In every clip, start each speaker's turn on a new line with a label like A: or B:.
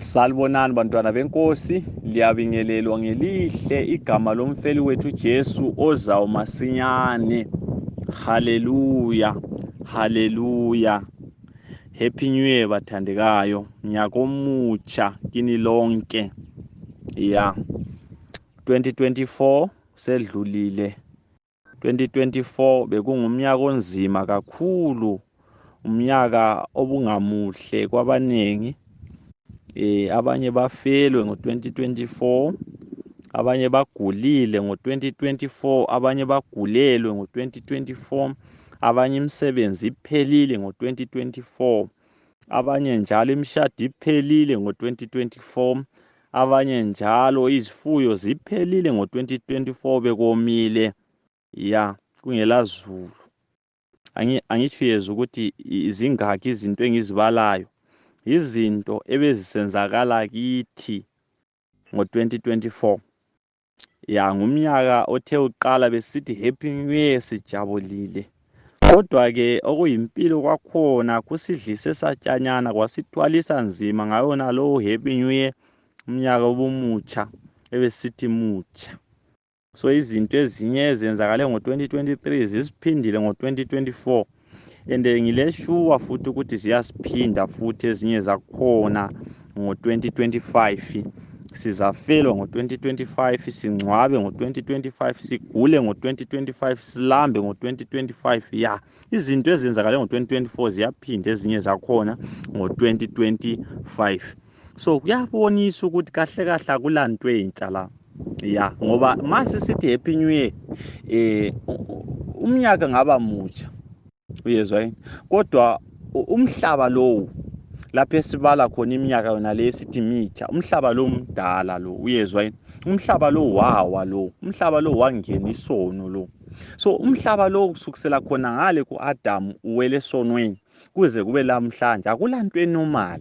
A: Salibonani bantwana benkosi, liyabingelelwa ngelihle igama lomfeli wethu Jesu ozayo masinyane. Haleluya, haleluya. Happy New Year bathandekayo, nyaka omutsha kini lonke. 2024 sedlulile. 2024 bekungumnyaka onzima kakhulu, umnyaka obungamuhle kwabanengi. Abanye bafelwe ngo-2024, abanye bagulile ngo-2024, abanye bagulelwe ngo-2024, abanye imisebenzi iphelile ngo-2024, abanye njalo imishado iphelile ngo-2024, abanye njalo izifuyo ziphelile ngo-2024 bekomile kungela zulu. Angitshiyeza ukuthi izingaki izinto engizibalayo, izinto ebezisenzakala kithi ngo-2024. Ngumnyaka othe uqala besithi Happy New Year sijabulile, kodwa-ke okuyimpilo kwakhona kusidlise satshanyana kwasithwalisa nzima ngayona lowo Happy New Year, umnyaka obumutsha ebesithi mutsha. So izinto ezinye ezenzakale ngo-2023 zisiphindile ngo-2024, and ngileshuwa futhi ukuthi ziyasiphinda futhi ezinye zakhona ngo-2025. Sizafelwa ngo-2025, singcwabe ngo-2025, sigule ngo-2025, silambe ngo-2025. Izinto ezenzakale ngo-2024 ziyaphinda ezinye zakhona ngo-2025. So kuyabonisa ukuthi kahle kahle akulanto entsha la. Ngoba mase sithi Happy New Year, umnyaka ngaba mutsha, uyezwa yini? Kodwa umhlaba lowo lapho esibala khona iminyaka yona le sithi mitsha, umhlaba lo mdala lo, uyezwa yini? Umhlaba lo wawa lo, umhlaba lo wangena isono lo. So umhlaba lo kusukisela khona ngale ku-Adamu uwele esonweni kuze kube lamhlanje akulanto enormal.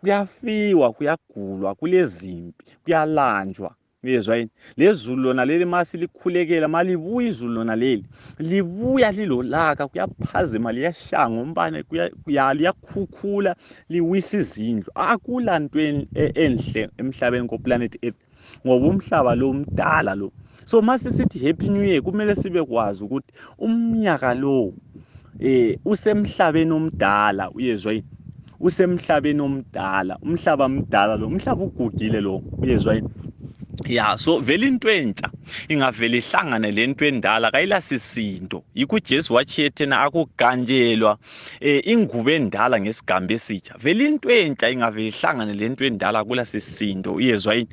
A: Kuyafiwa, kuyagulwa, kulezimpi, kuyalanjwa. Uyezwa yini? Lezulu lona leli masi likhulekela, malibuya izulu lona leli libuya lilolaka, kuyaphazima, liyashanga umbane, liyakhukhula, liwisa izindlu. Akulanto enhle emhlabeni ko-planet Earth ngoba umhlaba lo mdala lo. So mase sithi Happy New Year kumele sibe kwazi ukuthi umnyaka lo usemhlabeni omdala, uyezwa yini? Usemhlabeni omdala, umhlaba mdala lo, umhlaba ugugile lo, uyezwa yini? So vele into entsha ingavele ihlangane lento endala kayilasisindo. Yikho uJesu wathi thina akuganjelwa ingubo endala ngesigambo esitsha. Vele into entsha ingavele ihlangane lento endala kulasisindo, uyezwa yini?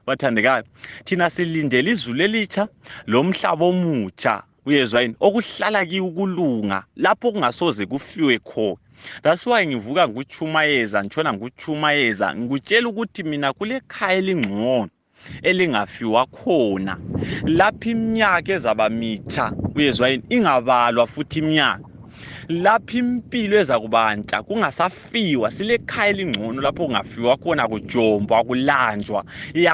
A: Bathandekayo, thina silindele izulu elitsha lomhlaba omutsha, uyezwa yini? Okuhlala kiwo ukulunga lapho kungasoze kufiwe khona. That's why ngivuka nguchumayeza, ngitshona nguchumayeza, ngikutshela ukuthi mina kule khaya elingcono elingafiwa khona, lapho iminyaka ezaba mitsha, uyezwa yini? Ingabalwa futhi iminyaka, lapho impilo ezakubantsha kungasafiwa. Sile khaya elingcono lapho kungafiwa khona, kujombwa, kulanjwa,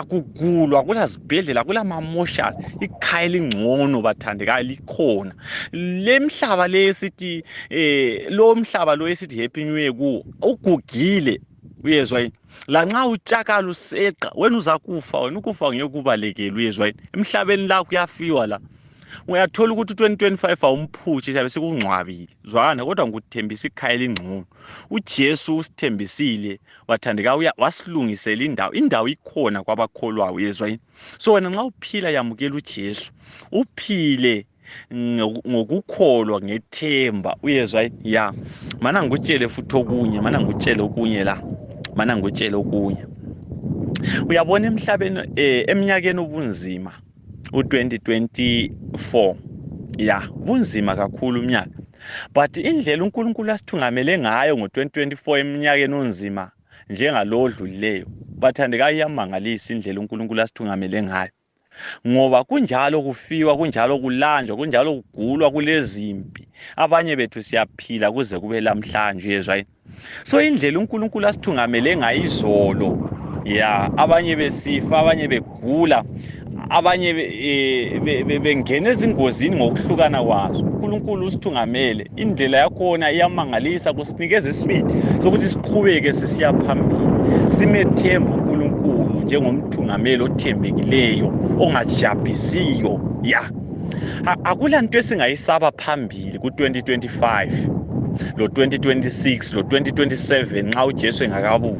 A: kugulwa, kulazibhedlela, kulamamoshali. Ikhaya elingcono bathandekayo likhona. Le mhlaba le sithi lo mhlaba lo esithi Happy New Year kuwo ugugile, uyezwa yini? Lanxa utshakala useqa, wena uzakufa, wena ukufa ngeke kubalekele, uyezwa yini? Emhlabeni la kuyafiwa la. Uyathola ukuthi 2025 awumphuthi sabe sikungcwabile, zwana, kodwa ngikuthembisa ikhaya elingcono. uJesu usithembisile wathandeka, wasilungisela indawo ikhona kwabakholwayo, uyezwa yini? So wena nxa uphila yamukela uJesu, uphile ngokukholwa, ngethemba, uyezwa yini? Mana ngikutshele futhi okunye, mana ngikutshele okunye la, mana ngikutshele okunye. Uyabona emhlabeni eminyakeni ubunzima u-2024, bunzima kakhulu umnyaka, but indlela uNkulunkulu asithungamele ngayo ngo-2024 eminyakeni onzima njengalo odlulileyo, bathandekayo, iyamangalisa indlela uNkulunkulu asithungamele ngayo. Ngoba kunjalo kufiwa, kunjalo kulanjwa, kunjalo kugulwa, kulezimpi, abanye bethu siyaphila kuze kube lamhlanje, uyezwa yini? So indlela uNkulunkulu asithungamele ngayo izolo, abanye besifa, abanye begula, abanye bengena ezingozini ngokuhlukana kwazo. uNkulunkulu usithungamele, indlela yakhona iyamangalisa, kusinikeza isibindi sokuthi siqhubeke sisiya phambili, simethemba uNkulunkulu njengomthungameli othembekileyo ongajabhisiyo. Ya, akulanto esingayisaba phambili ku-2025 lo-2026 lo-2027 nxa uJesu engakabuyi,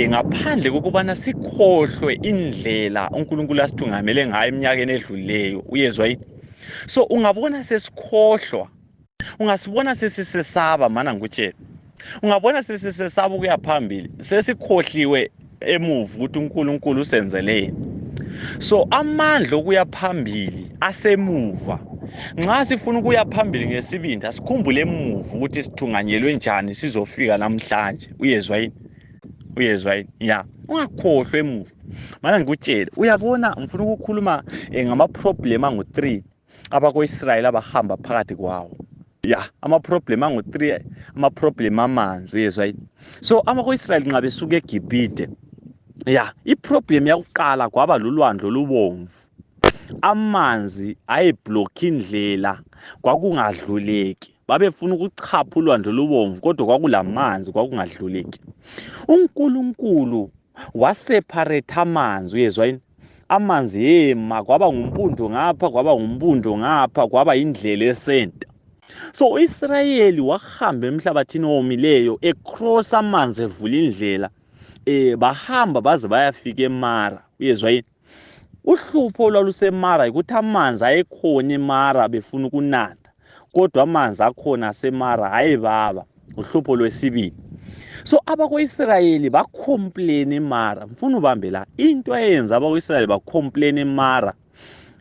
A: ngaphandle kokubana sikhohlwe indlela uNkulunkulu asithungamele ngayo eminyakeni edlulileyo. Uyezwa yini? So ungabona sesikhohlwa, ungasibona sesisesaba, mana ngikutshela, ungabona sesisesaba ukuya phambili, sesikhohliwe emuva ukuthi uNkulunkulu usenzeleni. So amandla okuya phambili asemuva. Nxa sifuna ukuya phambili ngesibindi, asikhumbule emuva ukuthi sithunganyelwe njani sizofika namhlanje. Uyezwa yini? Uyezwa yini? Ya, ungakhohlwa emuva. Mana ngikutshele, uyabona ngifuna ukukhuluma ngama-problem angu-3 abako-Israyeli abahamba phakathi kwawo. Ya, ama-problem angu-3, ama-problem amanzi. Uyezwa yini? So abako-Israyeli nxa besuka eGibhite, ya, iproblem yakuqala kwaba lulwandle olubomvu. Amanzi ayebhlokha indlela, kwakungadluleki. Babefuna ukuchapha ulwandle olubomvu kodwa kwakulamanzi, kwakungadluleki. uNkulunkulu waseparate amanzi. Uyezwa yini? Amanzi yema, kwaba ngumpundo ngapha, kwaba ngumpundo ngapha, kwaba indlela esenta. So uIsrayeli wahamba emhlabathini owomileyo ecross amanzi evula indlela, bahamba baze bayafika eMara. Uyezwa yini? Uhlupho olwaluseMara ukuthi amanzi ayekhona eMara befuna ukunatha, kodwa amanzi akhona aseMara ayebaba. Uhlupho lwesibili. So abako-Israyeli bacomplain eMara. Mfuna ubambe la, into eyenza abako-Israyeli bacomplain eMara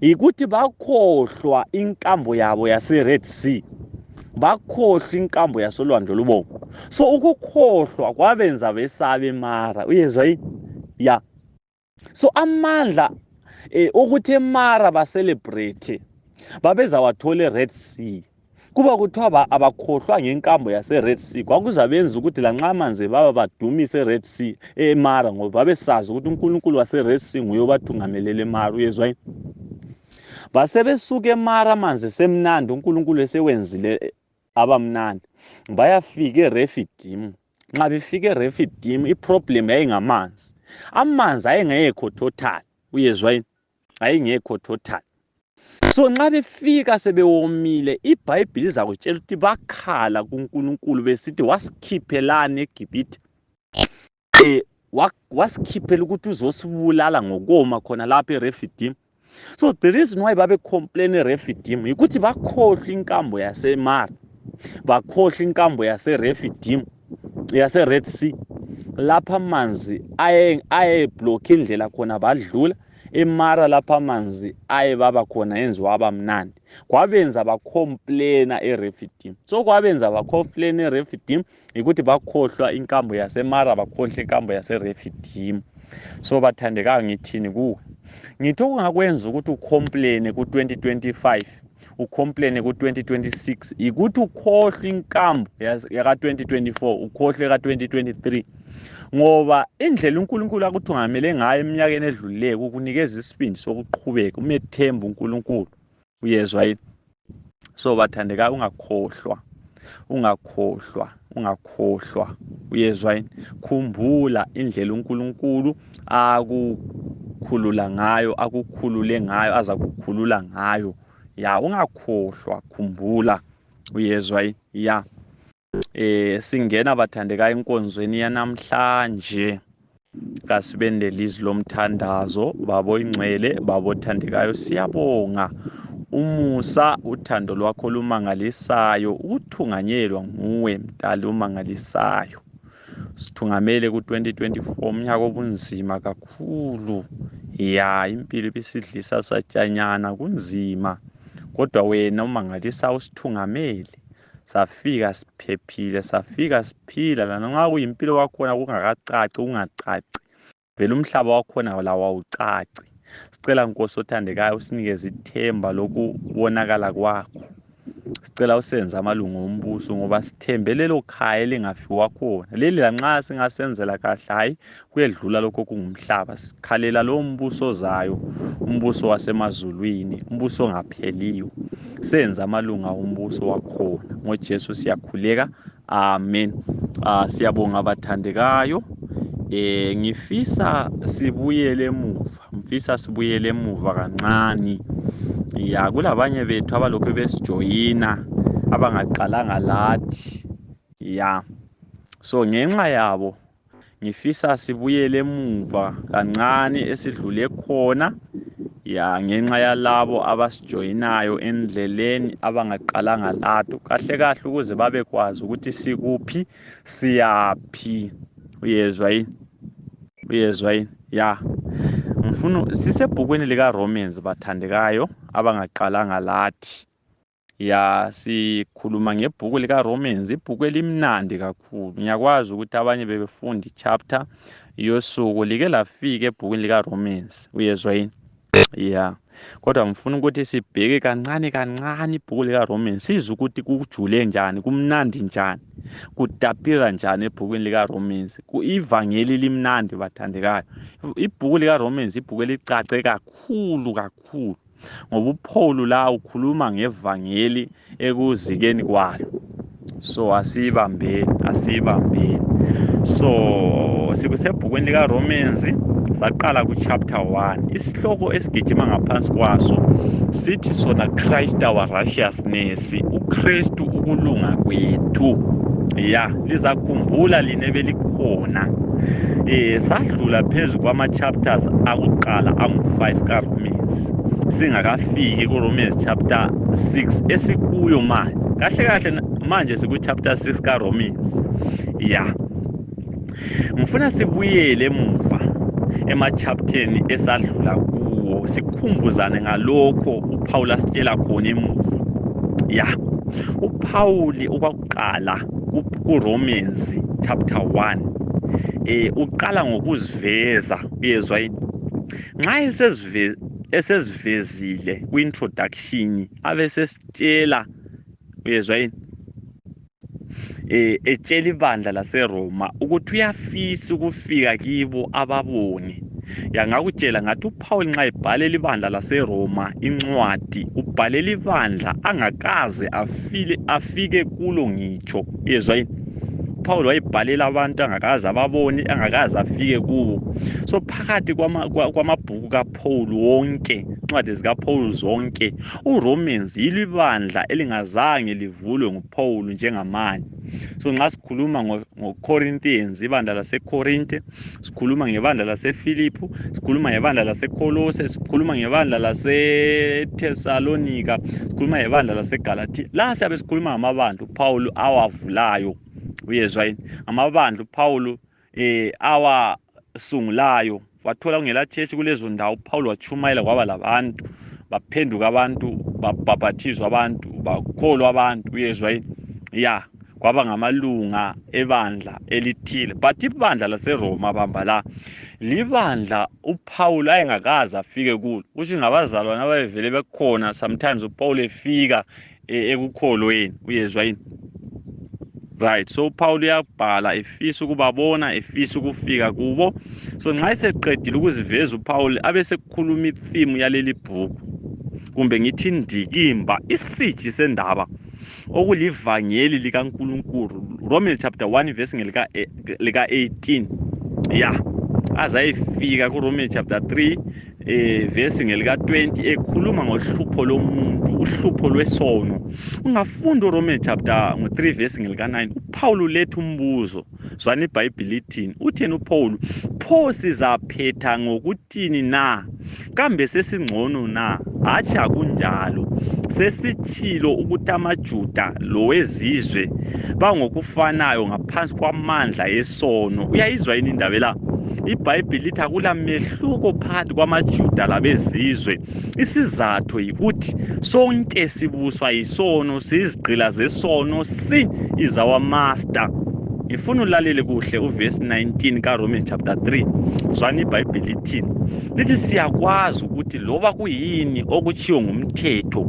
A: yikuthi bakhohlwa inkambo yabo yase-Red Sea, bakhohlwa inkambo yasolwandle olubomvu. So ukukhohlwa kwabenza besabe eMara. Uyezwa yini? Ya. So amandla ukuthi eMara baselebrate, babeza wathola eRed Sea, kuba kuthiwa abakhohlwa ngenkambo yase-Red Sea, kwakuzabenza ukuthi lanxa amanzi baba badumise eRed Sea eMara, ngoba babesazi ukuthi uNkulunkulu wase-Red Sea nguye obathungamelele eMara. Uyezwa yini? Basebesuka eMara amanzi esemnandi, uNkulunkulu esewenzile abamnandi, bayafika eRefidim. Nxa befika eRefidim, iproblem yayingamanzi. Amanzi ayengekho total. Uyezwa yini? Ayengekho total. So nxa befika sebewomile, iBhayibhili izakutshela ukuthi bakhala kuNkulunkulu besithi wasikhiphelani eGibhite, wasikhiphela ukuthi uzosibulala ngokoma khona lapha eRefidim. So the reason why babe complain eRefidim yikuthi bakhohlwa inkambo yaseMara, bakhohlwa inkambo yaseRefidim, yase-Red Sea, lapha amanzi ayebhlokha indlela khona badlula. eMara lapha amanzi ayebaba khona enziwa abamnandi, kwabenza bacomplaina eRefidim. So kwabenza bacomplaina eRefidim yikuthi bakhohlwa inkambo yaseMara, bakhohlwa inkambo yaseRefidim. So bathandekayo, ngithini kuwe? Ngithi okungakwenza ukuthi ucomplaine ku-2025, ucomplaine ku-2026, yikuthi ukhohlwa inkambo yaka-2024, ukhohlwe ka-2023. Ngoba indlela uNkulunkulu akuthungamele ngayo eminyakeni edlulileyo ukunikeza isibindi sokuqhubeka, umethemba uNkulunkulu. Uyezwa yini? So bathandekayo, ungakhohlwa, ungakhohlwa, ungakhohlwa. Uyezwa yini? Khumbula indlela uNkulunkulu akukhulula ngayo, akukhulule ngayo, aza kukhulula ngayo. Ya, ungakhohlwa, khumbula. Uyezwa yini? Ya. Singena bathandekayo enkonzweni yanamhlanje, kasibende lizwi lomthandazo. Babo ingcwele, babo thandekayo, siyabonga umusa, uthando lwakho lumangalisayo, ukuthunganyelwa nguwe mdali umangalisayo. Sithungamele ku-2024, umnyaka obunzima kakhulu. Ya, impilo ibisidlisa satshanyana, kunzima, kodwa wena umangalisayo usithungamele. Safika siphephile, safika siphila, lanxa kuyimpilo wakhona kungakacaci, ungacaci, vele umhlaba wakhona lawo awucaci. Sicela Nkosi othandekayo usinikeze ithemba lokubonakala kwakho, sicela usenze amalungu ombuso ngoba sithembe lelo khaya elingafiwa khona. Leli lanxa singasenzela kahle hayi kuyedlula lokho kungumhlaba. Sikhalela lo mbuso ozayo, umbuso wasemazulwini, umbuso ongapheliyo. Senze amalunga ombuso wakhona ngoJesu siyakhuleka. Amen. Siyabonga abathandekayo. Ngifisa sibuyele emuva kancane. Ya, kulabanye bethu abalokhu besijoyina abangaqalanga lathi. Ya, so ngenxa yabo ngifisa sibuyele emuva kancane esidlule khona. Ya, ngenxa yalabo abasijoyinayo endleleni abangaqalanga lathi kahle kahle ukuze babekwazi ukuthi sikuphi siyaphi. Uyezwa yini? Ya, ngifuna sisebhukwini lika Romans bathandekayo abangaqalanga lathi. Ya, sikhuluma ngebhuku lika Romans, ibhuku elimnandi kakhulu. Ngiyakwazi ukuthi abanye bebefunda ichapter yosuku like lafika ebhukwini lika Romans. Uyezwa yini? Ya, kodwa ngifuna ukuthi sibheke kancane ibhuku lika Romans, sizwe ukuthi kujule njani, kumnandi njani, kutapira njani ebhukwini lika Romans. Ivangeli limnandi bathandekayo. Ibhuku lika Romans ibhuku elicace kakhulu ngoba uPaul la ukhuluma ngevangeli ekuzikeni kwalo. So asibambeni. So sikusebhukwini lika Romans, saqala ku chapter 1. Isihloko esigijima ngaphansi kwaso sithi sona Christ our righteousness, uKristu ukulunga kwethu. Ya, lizakhumbula linebe likhona. Sadlula phezulu kwama chapters akuqala angu5 ka Romans. Singakafiki ku Romans chapter 6 esikuyo manje. Kahle manje siku chapter 6 ka Romans. Ya, ngifuna sibuyele emuva emachapteni esadlula kuwo, sikhumbuzane ngalokho uPaul asitshela khona emuva. Ya, uPaul okwakuqala ku Romans chapter 1 uqala ngokuziveza. Uyezwa yini? Nxa esesivezile ku-introduction abesesitshela, uyezwa yini, etshela ibandla laseRoma ukuthi uyafisa ukufika kibo ababone. Ngakutshela ngathi uPaul nxa ebhalela ibandla laseRoma incwadi, ubhalela ibandla angakaze afike kulo ngitsho. Uyezwa yini? uPaul wayebhalela abantu angakaze ababone, angakaze afike kubo. So phakathi kwamabhuku kaPaul wonke, incwadi zikaPaul zonke, uRomans yilibandla elingazange livulwe nguPaul njengamanje. So nxa sikhuluma ngoCorinthians, ibandla laseCorinthe, sikhuluma ngebandla lasePhilippi, sikhuluma ngebandla laseColose, sikhuluma ngebandla laseThessalonika, sikhuluma ngebandla laseGalatia. La siyabe sikhuluma ngamabandla uPaul awavulayo. Uyezwa yini? Amabandla uPaul awasungulayo. Wathola kungela church kulezo ndawo, uPaul wachumayela kwaba labantu, baphenduka abantu, babhaphithizwa abantu, bakholwa abantu. Uyezwa yini? Ya, kwaba ngamalunga ebandla elithile. But ibandla laseRoma bamba la, libandla uPaul ayengakaze afike kulo. Kuthi ngabazalwane abavele bekhona sometimes uPaul efika ekukholweni. Uyezwa yini? Right, so uPaul uyabhala efisa ukubabona, efisa ukufika kubo. So nxa eseqedile ukuziveza uPaul abesekukhuluma itheme yaleli bhuku, kumbe ngithi indikimba, isiji sendaba okulivangeli likaNkulunkulu. Romans chapter 1 verse lika 18. Ya, azayifika ku Romans chapter 3 verse ngelika 20 ekhuluma ngohlupho lomuntu, uhlupho lwesono. Ungafunda uRomans chapter 3 verse ngelika 9, uPaul uletha umbuzo. Zwana iBhayibheli lithini? Utheni uPaul? Pho sizaphetha ngokuthini na? Kambe sesingcono na? Hatshi akunjalo. Sesichilo ukuthi amaJuda lowezizwe bangokufanayo ngaphansi kwamandla esono. Uyayizwa yini indaba la? iBhayibheli lithi akula mehluko phakathi kwamaJuda labezizwe. Isizathu yikuthi sonke sibuswa yisono, sizigqila zesono, sin is our master. ngifuna ulalele kuhle uverse 19 kaRomans chapter 3. Zwana iBhayibheli lithini? Lithi siyakwazi ukuthi loba kuyini okuchiwo ngumthetho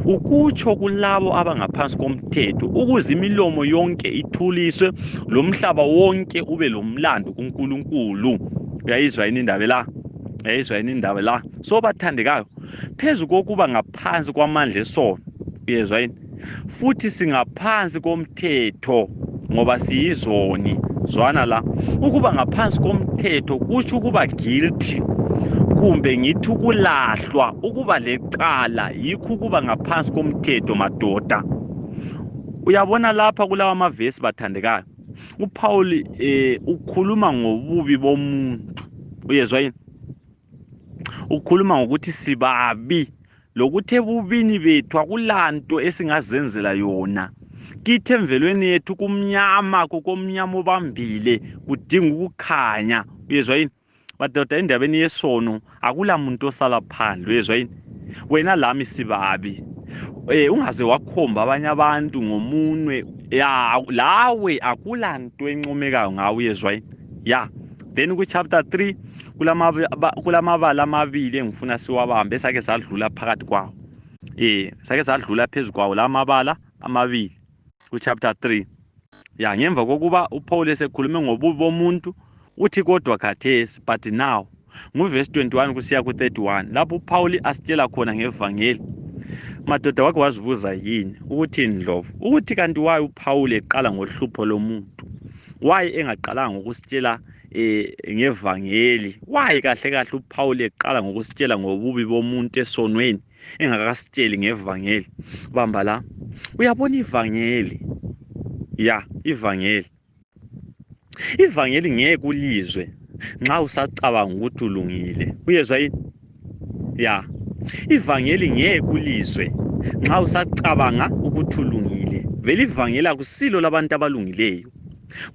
A: ukutsho kulabo abangaphansi komthetho ukuze imilomo yonke ithuliswe lomhlaba wonke ube lomlando kuNkulunkulu. Uyayizwa yini indaba la? Uyayizwa yini indaba la? So bathandekayo, phezu kokuba ngaphansi kwamandla esono, uyezwa yini? Futhi singaphansi komthetho ngoba siyizoni. Zwana la, ukuba ngaphansi komthetho kutsho ukuba guilty, kumbe ngithi ukulahlwa, ukuba lecala yikho ukuba ngaphansi komthetho madoda. Uyabona lapha kulawa amavesi bathandekayo, uPaul ukhuluma ngobubi bomuntu. Uyezwa yini? Ukhuluma ngokuthi sibabi, lokuthi ebubini bethu akulanto esingazenzela yona. Kithi emvelweni yethu kumnyama, kukomnyama obambile, kudinga ukukhanya. Uyezwa yini? Madoda, endabeni yesono akula muntu osala phandle. Uyezwa yini? Wena lami sibabi. Ungaze wakhomba abanye abantu ngomunwe, ya lawe akulanto encomekayo ngawe. Uyezwa yini? Ya. Then ku chapter 3 kulamabala amabili engifuna siwabambe, sake sadlula phakathi kwawo. Sake sadlula phezulu kwawo lamabala amabili ku chapter 3. Ya, ngemva kokuba uPaul esekhulume ngobubi bomuntu, uthi kodwa khathesi, but now nguverse 21 kusiya ku 31 lapho uPaul asitshela khona ngevangeli. Madoda, wake wazibuza yini ukuthi Ndlovu, ukuthi kanti waye uPaul eqala ngohlupho lomuntu? Waye engaqalanga ngokusitshela ngevangeli? Waye kahle kahle uPaul eqala ngokusitshela ngobubi bomuntu esonweni engakasitsheli ngevangeli? Bamba la, uyabona ivangeli, ya ivangeli ngeke ulizwe nxa usacabanga ukuthi ulungile. Uyezwa yini? Ya, ivangeli ngeke ulizwe nxa usacabanga ukuthi ulungile. Vele ivangeli akusilo labantu abalungileyo,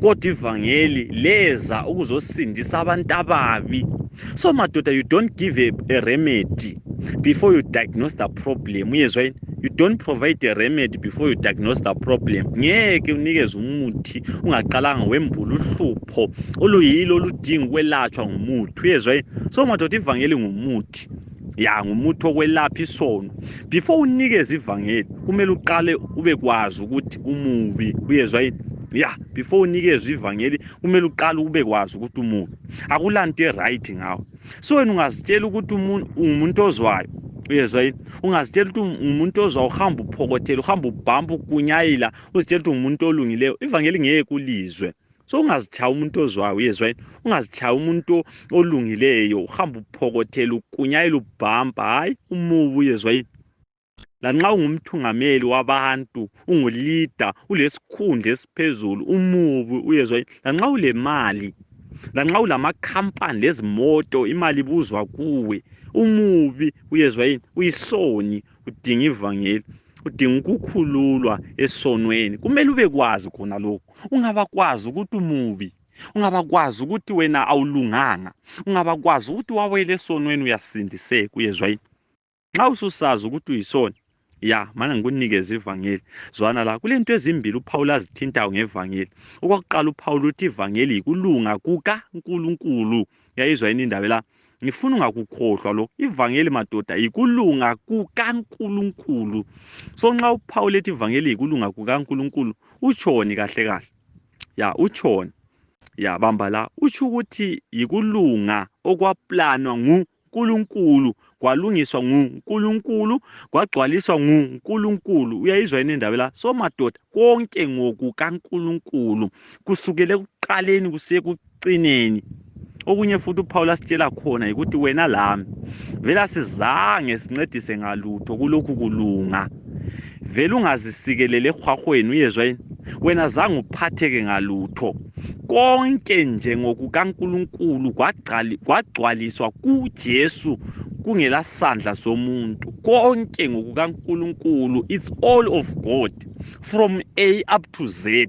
A: kodwa ivangeli leza ukuzosindisa abantu ababi. So madoda, you don't give a remedy before you diagnose the problem. Uyezwa yini? You don't provide a remedy before you diagnose the problem. Ngeke unikeze umuthi ungaqalanga wembula uhlupho oluyilo oludinga ukwelatshwa ngumuthi. Uyezwa yini? So madoda, ivangeli ngumuthi. Ya, ngumuthi okwelapha isono. Before unikeze ivangeli kumele uqale ube kwazi ukuthi umubi. Uyezwa yini? Ya, before unikeze ivangeli kumele uqale ube kwazi ukuthi umubi. Akulanto eright ngawe. So wena ungazitshela ukuthi umuntu ozwayo. Uyezwa yini? Ungazitshela ukuthi umuntu ozwayo, uhamba uphokothela, uhamba ubhamba ukunyayila, uzitshela ukuthi umuntu olungileyo. Ivangeli ngeke kulizwe. So ungazitshaya umuntu ozwayo. Uyezwa yini? Ungazitshaya umuntu olungileyo, uhamba uphokothela, ukunyayila, ubhamba, hayi umubi. Uyezwa yini? Lanxa ungumthungameli wabantu, ungulida, ulesikhundla esiphezulu, umubi. Uyezwa yini? Lanxa ulemali, lanxa ulamakhampani lezimoto, imali ibuzwa kuwe, umubi. Uyezwa yini? Uyisoni, udinga ivangeli, udinga ukukhululwa esonweni. Kumele ube kwazi khona lokho. Ungaba kwazi ukuthi umubi, ungaba kwazi ukuthi wena awulunganga, ungaba kwazi ukuthi wawele esonweni uyasindiseka. Uyezwa yini? Nxa ususazi ukuthi uyisoni, ya mana ngikunikeza ivangeli. Zwana la, kulento ezimbili uPaul azithintayo ngevangeli. Okokuqala, uPaul uthi ivangeli yikulunga kukaNkulunkulu. Uyayizwa yini indaba la? Ngifuna ungakukhohlwa lo, ivangeli madoda yikulunga kukaNkulunkulu. So nxa uPaul ethi ivangeli yikulunga kukaNkulunkulu, utshoni kahle kahle? Ya, utshoni? Ya, bamba la, utsho ukuthi yikulunga okwaplanwa nguNkulunkulu, kwalungiswa nguNkulunkulu, kwagcwaliswa nguNkulunkulu. Uyayizwa yini indaba la? So madoda, konke ngokukaNkulunkulu kusukela ekuqaleni kusiye ekucineni. Okunye futhi uPaul asitshela khona ukuthi wena lami vele sizange sincedise ngalutho kulokhu kulunga. Vele ungazisikelele ehwahweni. Uyezwa yini? Wena zange uphatheke ngalutho. Konke nje ngokukaNkulunkulu kwagcwaliswa kuJesu, kungela sandla somuntu. Konke ngokukaNkulunkulu, it's all of God from A up to Z.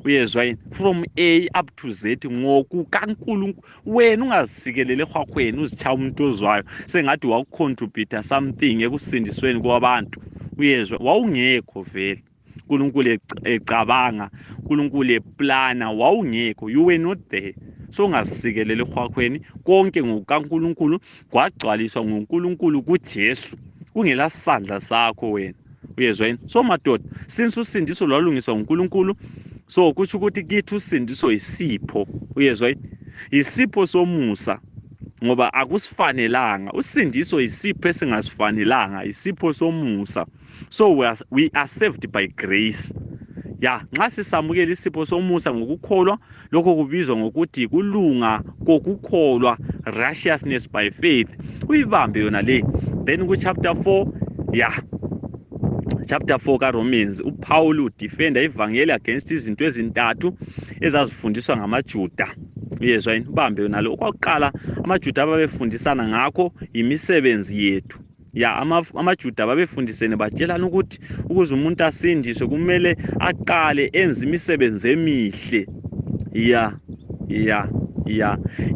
A: Uyezwa yini? From A up to Z ngokukaNkulunkulu. Wena ungazisikelele ehwahweni uzitshaya umuntu ozwayo sengathi wawucontribute something ekusindisweni kwabantu. Uyezwa? Wawungekho vele. uNkulunkulu ecabanga, uNkulunkulu eplana, wawungekho, you were not there. So ungasikelele ehwahweni, konke ngokukaNkulunkulu kwagcwaliswa nguNkulunkulu kuJesu, kungela sandla sakho wena. Uyezwa yini? So madoda, since usindiso lwalungiswa nguNkulunkulu, so kusho ukuthi kithi usindiso isipho. Uyezwa yini? Isipho somusa, ngoba akusifanelanga. Usindiso isipho esingasifanelanga, isipho somusa. So we are saved by grace. Ya, nxa sisamukela isipho somusa ngokukholwa, lokho kubizwa ngokuthi kulunga kokukholwa, righteousness by faith. Uyibambe yona le. Then ku chapter 4, chapter 4 kaRomans, uPaul udefenda ivangeli against izinto ezintathu ezazifundiswa ngamaJuda. Uyezwa yini? Ubambe yona lo. Okwaqala amaJuda ababefundisana ngakho imisebenzi yethu. Ya, amaJuda babefundisene batshelana ukuthi ukuze umuntu asindiswe kumele aqale enze imisebenzi emihle.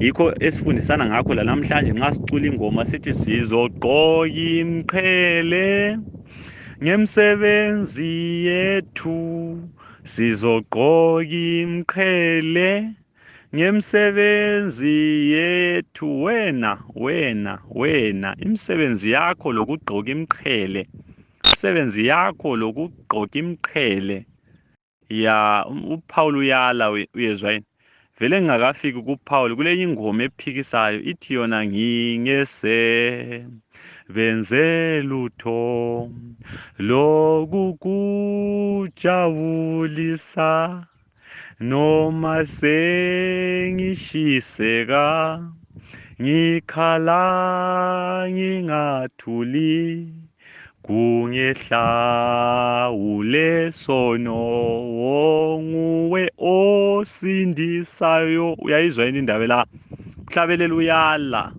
A: Yikho esifundisana ngakho la namhlanje nxa sicula ingoma sithi sizogqoka imqhele ngemsebenzi yethu, sizogqoka imqhele ngemsebenzi yethu. Wena imisebenzi yakho lokugqoka imqhele, imisebenzi yakho lokugqoka imqhele. Ya, uPaul uyala. Uyezwa yini? Vele ngingakafiki kuPaul kulenye ingoma ephikisayo ithi yona benze lutho lokukujabulisa noma sengishiseka, ngikhala ngingathuli, kungehlawule sono, nguwe osindisayo. Uyayizwa yini indaba la? Umhlabeleli uyala.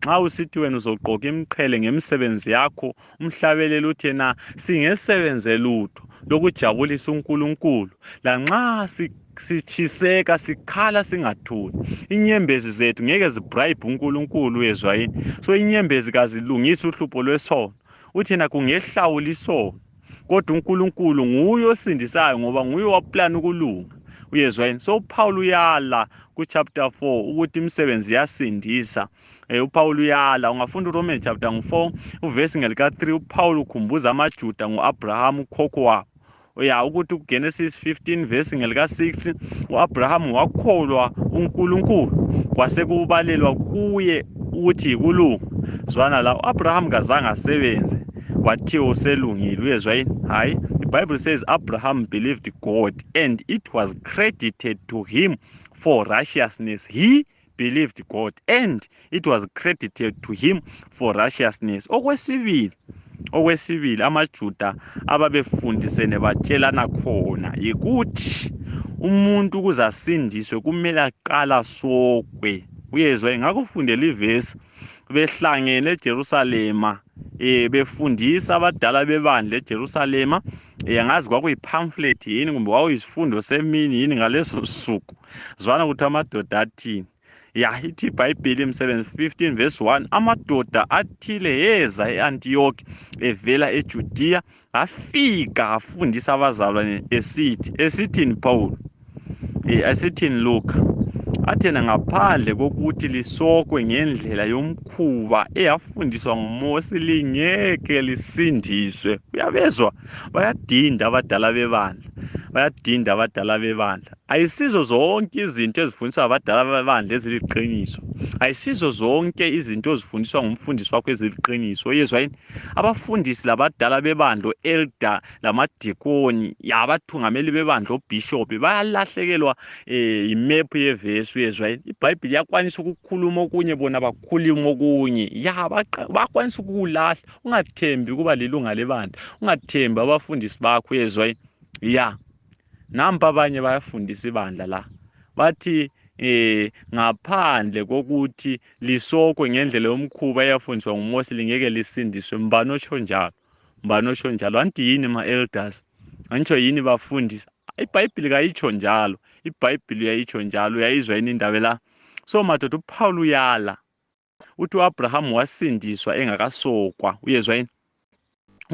A: Nxa usithi wena uzogqoka imqhele ngemisebenzi yakho, umhlabeleli uthi yena singesebenze lutho lokujabulisa uNkulunkulu, lanxa sichiseka sikhala singathuli. Inyembezi zethu ngeke zibribe uNkulunkulu. Uyezwa yini? So inyembezi kazilungisi uhlupho lwesono. Uthi yena kungehlawula isono, kodwa uNkulunkulu nguye osindisayo ngoba nguye waplana ukulunga. Uyezwa yini? So uPaul uyala ku chapter 4 ukuthi imisebenzi yasindisa. uPaul uyala. Ungafunda uRomans chapter 4 uverse ngelika 3, uPaul ukhumbuza amaJuda ngoAbraham ukhokho wabo. Ukuthi kuGenesis 15 verse ngelika 6, uAbraham wakholwa uNkulunkulu kwasekubalelwa kuye ukuthi yikulunga. Zwana la, uAbraham kazange asebenze wathiwa uselungile. Uyezwa yini? Hayi, the Bible says Abraham believed God and it was credited to him for righteousness. He believed God and it was credited to him for righteousness. Okwesibili amaJuda ababefundisene batshelana khona yikuthi umuntu ukuze asindiswe kumele aqala sokwe. Uyezwa? Ngakufundela ivesi behlangene eJerusalema, befundisa abadala bebandla eJerusalema. Ngazi kwakuyipamphlet yini kumbe kwakuyisifundo semini yini ngaleso suku. Zwana ukuthi amadoda athini. Ithi iBhayibheli eMsebenzi 15 verse 1, amadoda athile yeza eAntioki evela eJudiya afika afundisa abazalwane esithini Paul, esithini Luka, athena ngaphandle kokuthi lisokwe ngendlela yomkhuba eyafundiswa nguMose lingeke lisindiswe. Uyabezwa? Bayadinda abadala bebandla. Ayisizo zonke izinto ezifundiswa abadala bebandla eziliqiniso. Ayisizo zonke izinto ezifundiswa ngumfundisi wakho eziliqiniso. Uyezwa yini? Abafundisi labadala bebandla, elder lamadikoni, abathungameli bebandla, obishop, bayalahlekelwa imap yevesi. Uyezwa yini? iBhayibheli yakwanisa ukukhuluma okunye, bona bakhuluma okunye. Bakwanisa ukukulahla. Ungathembi kuba lilunga lebandla, ungathembi abafundisi bakho. Uyezwa yini? Nampa abanye bayafundisa ibandla la, bathi ngaphandle kokuthi lisokwe ngendlela yomkhuba eyafundiswa nguMose lingeke lisindiswe. Mbani otsho njalo? Anti yini ma-elders? Antsho yini bafundisi? iBhayibheli kayitsho njalo. iBhayibheli uyayitsho njalo. Uyayizwa yini indaba la? So madoda, uPaul uyala uthi uAbraham wasindiswa engakasokwa. Uyezwa yini?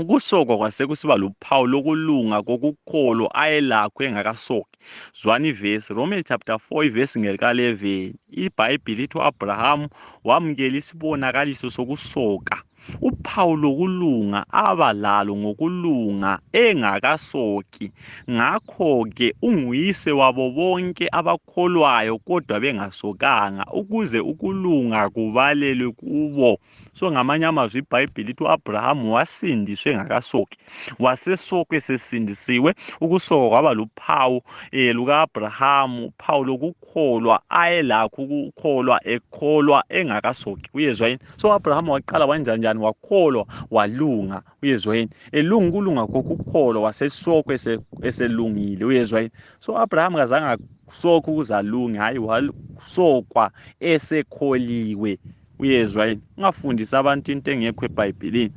A: Ukusokwa kwase kusiba luphawu lokulunga kokukholo ayelakho engakasoki. Zwana ivesi Romans chapter 4 ivesi ngelika-11. iBhayibhili lithi u-Abrahamu wamukela isibonakaliso sokusoka, uphawu lokulunga aba lalo ngokulunga engakasoki. Ngakho-ke unguyise wabo bonke abakholwayo kodwa bengasokanga, ukuze ukulunga kubalelwe kubo. So ngamanye amazwi iBhayibhili lithi u-Abrahamu wasindiswe engakasoki, wasesokwe esesindisiwe. Ukusoka kwaba luphawu luka-Abrahamu, uphawu lokukholwa ayelakho ukukholwa ekholwa engakasoki. Uyezwa yini? So u-Abrahamu waqala wanjani? Wakholwa walunga. Uyezwa yini? Elunga ukulunga kokukholwa wasesokwe eselungile. Uyezwa yini? So u-Abrahamu kazange asokwe ukuze alunge, hayi, wasokwa esekholiwe. Uyezwa yini? Ungafundisi abantu into engekho eBhayibhilini.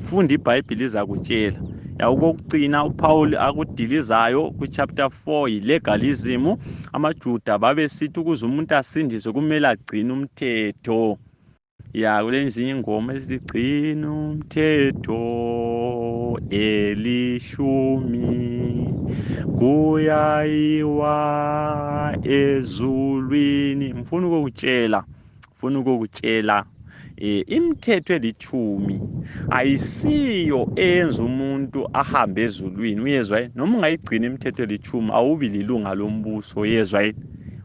A: Funda iBhayibhili izakutshela. Okokugcina uPaul akudilizayo kuchapter 4 yilegalism. AmaJuda babesithi ukuze umuntu asindiswe kumele agcine umthetho. Kulenzinye ingoma ezithi gcina umthetho elishumi kuyayiwa ezulwini. Ngifuna ukukutshela imithetho elithumi ayisiyo eyenza umuntu ahambe ezulwini. Uyezwa yini? Noma ungayigcina imithetho elithumi awubi lilunga lombuso. Uyezwa yini?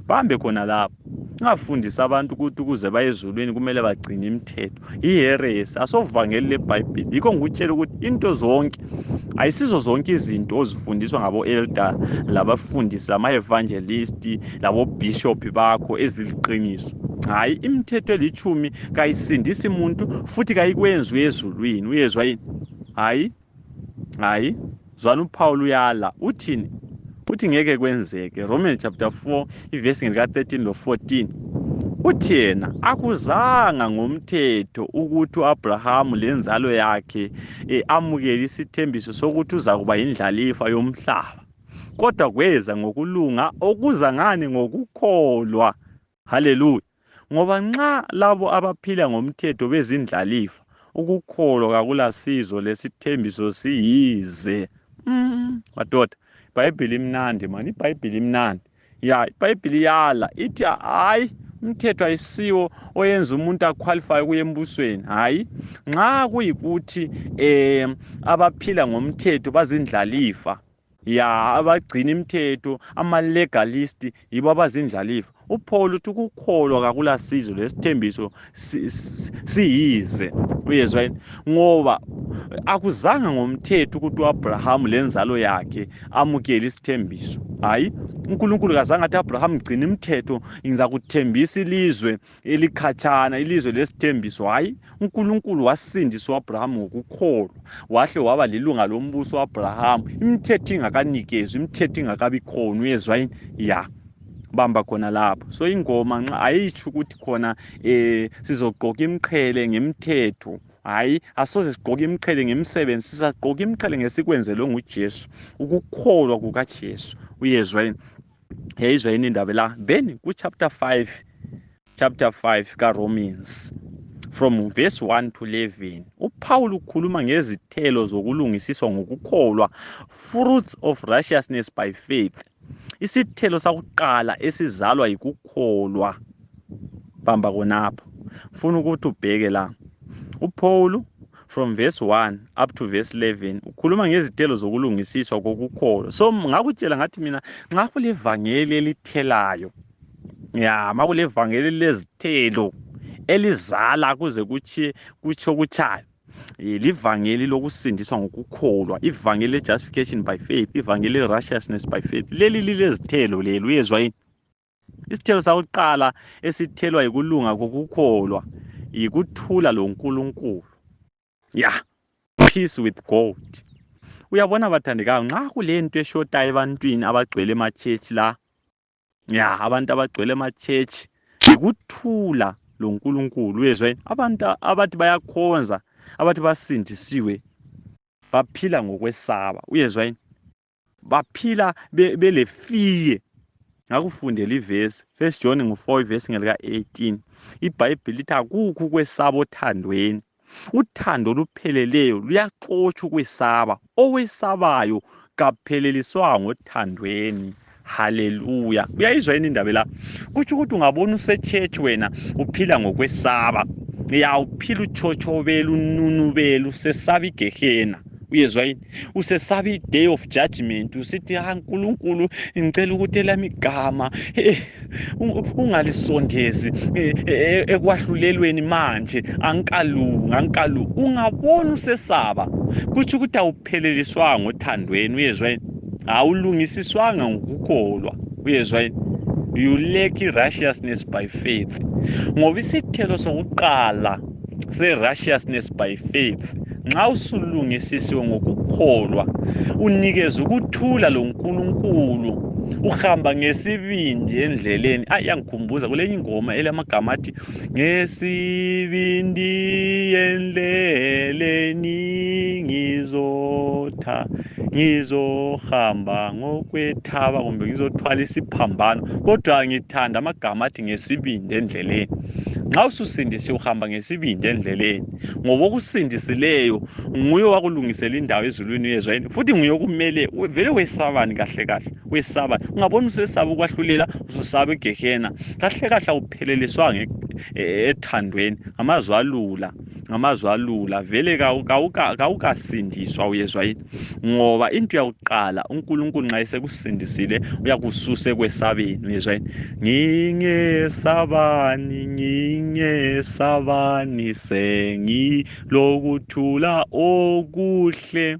A: Bahambe khona lapho. Ungafundisa abantu ukuthi ukuze baye ezulwini kumele bagcine imithetho. Iheresi asovangeli leBhayibhili. Yikho ngikutshela ukuthi into zonke, ayisizo zonke izinto ozifundiswa ngabo-elder labafundisi lama-evangelisti labo-bishop bakho eziliqiniso. Hayi, imithetho elithumi kayisindisi umuntu futhi kayikwenzi ezulwini. Uyezwa yini? Hayi, zwana uPaul uyala uthini? Uthi ngeke kwenzeke. Romans chapter 4 ivesi ngelika-13 lo-14 uthi yena akuzanga ngomthetho ukuthi u-Abrahamu lenzalo yakhe amukele isithembiso sokuthi uza kuba yindlalifa yomhlaba, kodwa kweza ngokulunga okuza ngani? Ngokukholwa. Haleluya! Ngoba nxa labo abaphila ngomthetho bezindlalifa, ukukholwa kakulasizo lesithembiso siyize. Madoda, iBhayibhili imnandi mani, iBhayibhili imnandi. iBhayibhili yala ithi hayi, umthetho ayisiwo oyenza umuntu aqualify ukuya embusweni. Hayi, nxa kuyikuthi abaphila ngomthetho bazindlalifa, abagcina imithetho, ama-legalist yibo abazindlalifa. uPaul uthi ukukholwa kakulasizo lesithembiso siyize. Uyezwa yini? Ngoba akuzanga ngomthetho ukuthi u-Abrahamu lenzalo yakhe amukele isithembiso. Hayi, uNkulunkulu kazange athi Abrahamu gcina imithetho ngiza kuthembisa ilizwe elikhatshana, ilizwe lesithembiso. Hayi, uNkulunkulu wasindisa u-Abrahamu ngokukholwa, wahle waba lilunga lombuso u-Abrahamu imithetho ingakanikezwa, imithetho ingakabi khona. Uyezwa yini? Bamba khona lapho. So ingoma nxa ayitsho ukuthi khona sizogqoka imqhele ngemithetho. Hayi, asoze sigqoke imqhele ngemisebenzi, sizagqoka imqhele ngesikwenzelwe nguJesu, ukukholwa kukaJesu. Uyezwa yini? Yayizwa yini indaba la? Then ku-chapter 5 kaRomans from verse 1 to 11 uPaul ukhuluma ngezithelo zokulungisiswa ngokukholwa, fruits of righteousness by faith. Isithelo sakuqala esizalwa yikukholwa. Bamba khonapho. Ufuna ukuthi ubheke la. uPaul from verse 1 up to verse 11 ukhuluma ngezithelo zokulungisiswa kokukholwa. So ngakutshela ngathi mina nxa kulevangeli elithelayo, makulevangeli lezithelo elizala kuze kutsho kutshayo, livangeli lokusindiswa ngokukholwa, ivangeli le-justification by faith, ivangeli le-righteousness by faith. Leli lilezithelo leli. Uyezwa yini? Isithelo sakuqala esithelwa yikulunga kokukholwa yikuthula loNkulunkulu. Peace with God. Uyabona bathandekayo, nxa kulento eshotayo ebantwini abagcwele ema-church la, abantu abagcwele ema-church, yikuthula loNkulunkulu. Uyezwa yini? Abantu abathi bayakhonza, abathi basindisiwe, baphila ngokwesaba. Uyezwa yini? Baphila belefiye. Ngakufundela ivesi 1 John 4 ivesi ngelika-18. iBhayibhili lithi akukho ukwesaba othandweni, Uthando olupheleleyo luyaxotsha ukwesaba, owesabayo kapheleliswanga othandweni. Haleluya. Uyayizwa yini indaba la? Kutsho ukuthi ungabona usechurch wena uphila ngokwesaba, uphila uchochobela, ununubela, usesaba igehena. Uyezwa yini? Usesaba i-day of judgment, usithi Nkulunkulu ngicela ukuthi elami igama ungalisondezi ekwahlulelweni manje, angikalungi. Ungabona usesaba, kutsho ukuthi awupheleliswanga othandweni. Uyezwa yini? Awulungisiswanga ngokukholwa. Uyezwa yini? You lack righteousness by faith. Ngoba isithelo sokuqala se-righteousness by faith, nxa usulungisisiwe ngokukholwa, unikeza ukuthula lo nkulunkulu, uhamba ngesibindi endleleni. Yangikhumbuza kulenye ingoma elamagama athi ngesibindi endleleni ngizohamba ngokwethaba, kumbe ngizothwala isiphambano, kodwa ngithanda amagama athi ngesibindi endleleni. Nxa ususindisiwe uhamba ngesibindi endleleni, ngoba okusindisileyo nguye wakulungisela indawo ezulwini. Uyezwa yini? Futhi nguye okumele vele wesabani kahle kahle, wesabani. Ungabona usesaba ukwahlulela, ususaba igehena, kahle kahle awupheleliswanga ethandweni. Ngamazwi alula vele kawukasindiswa. Uyezwa yini? Ngoba into yakuqala uNkulunkulu nxa esekusindisile uyakususa kwesabeni. Uyezwa yini? Ngingesabani sengilokuthula okuhle,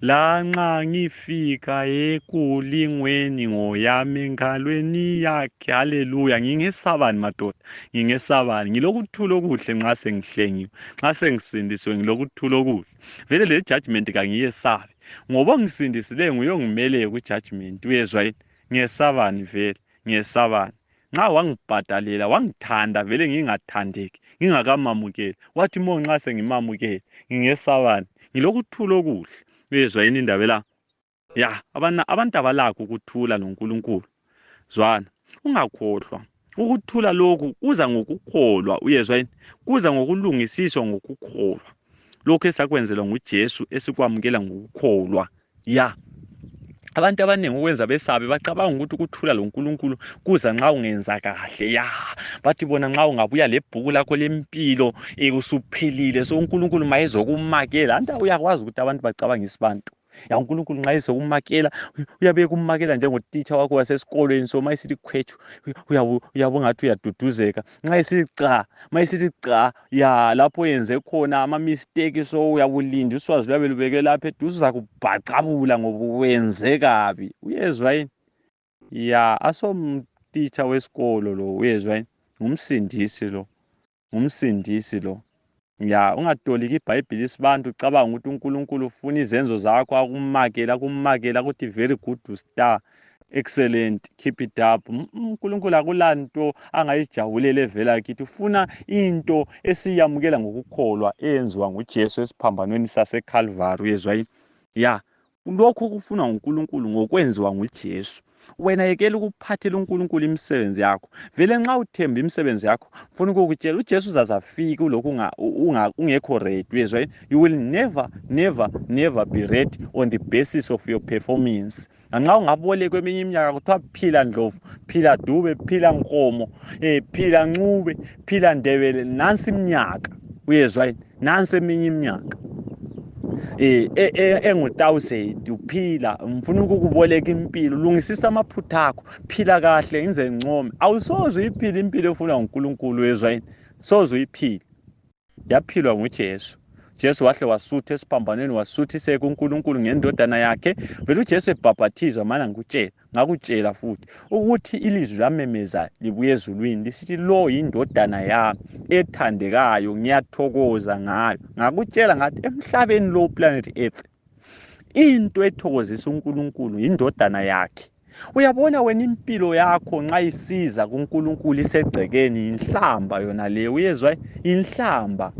A: lanxa ngifika ekulingweni ngoyami engalweni yakhe. Haleluya. Ngingesabani madoda? Ngingesabani? Ngilokuthula okuhle nxa sengihlengiwe, nxa sengisindisiwe ngilokuthula okuhle. Vele le judgment kangiyesabi, ngoba ngisindisileyo nguye ongimeleyo ku-judgment. Uyezwa yini? Ngiyesabani vele? Ngiyesabani? Nxa wangibhadalela, wangithanda vele ngingathandeki, ngingakamamukeli, wathi nxa sengimamukele, ngingesabani? Ngilokuthula okuhle. Uyezwa yini indaba la? Abantu abalakho ukuthula noNkulunkulu. Zwana, ungakhohlwa ukuthula lokhu kuza ngokukholwa. Uyezwa yini? Kuza ngokulungisiswa ngokukholwa, lokhu esakwenzelwa nguJesu, esikwamukela ngokukholwa. Abantu abaningi ukwenza besabe bacabanga ukuthi ukuthula loNkulunkulu kuza nxa ungenza kahle. Bathi bona nxa ungabuya lebhuku lakho lempilo usuphilile, so uNkulunkulu mayezokumakela. Uyakwazi ukuthi abantu bacabangisa abantu. uNkulunkulu nxa ezokumakela uyabe kumakela njengotitsha wakho wasesikolweni, so mayisithi khwethu uyabe ngathi uyaduduzeka. Nxa isithi cha, lapho yenze khona ama-mistake, so uyabulinda uswazi lwabe lubeke lapha eduze, uzakubhacabula ngoba wenze kabi. Uyezwa yini? Asomtitsha wesikolo lo. Uyezwa yini? Ngumsindisi lo. Ungatoliki iBhayibhili isibantu ucabanga ukuthi uNkulunkulu ufuna izenzo zakho, akumakela ukuthi very good star, excellent, keep it up. uNkulunkulu akulanto angayijabulela evela kithi. Ufuna into esiyamukela ngokukholwa eyenziwa nguJesu esiphambanweni saseCalvary. Uyezwa yini? Lokhu kufunwa nguNkulunkulu ngokwenziwa nguJesu. Wena yekela ukuphathela uNkulunkulu imisebenzi yakho. Vele nxa uthemba imisebenzi yakho, ufuna ukukutshela uJesu uzazafika ulokhu ungekho ready. Uyezwa yini? You will never be ready on the basis of your performance. Nxa ungaboleka kweminye iminyaka kuthiwa phila Ndlovu, phila Dube, phila Nkomo, phila Ncube, phila Ndebele, nansi iminyaka. Uyezwa yini? Nansi eminye iminyaka engu-1000 uphila. Ngifuna ukukuboleka impilo, lungisisa amaphutha akho, phila kahle ngenze ngcono. Awusoze uyiphile impilo efunwa nguNkulunkulu. Uyezwa yini? Soze uyiphile. Yaphilwa nguJesu. Jesu wahle wasutha esiphambanweni, wasuthiseka kuNkulunkulu ngendodana yakhe. Vele uJesu ebhabhathizwa, mana ngakutshela futhi ukuthi ilizwi lamemeza libuye ezulwini lisithi, lo yindodana yami ethandekayo, ngiyathokoza ngayo. Ngakutshela ngathi emhlabeni lo planet Earth, into ethokozisa uNkulunkulu yindodana yakhe. Uyabona wena impilo yakho nxa isiza kuNkulunkulu isegcekeni, inhlamba yona leyo. Uyezwa? Inhlamba.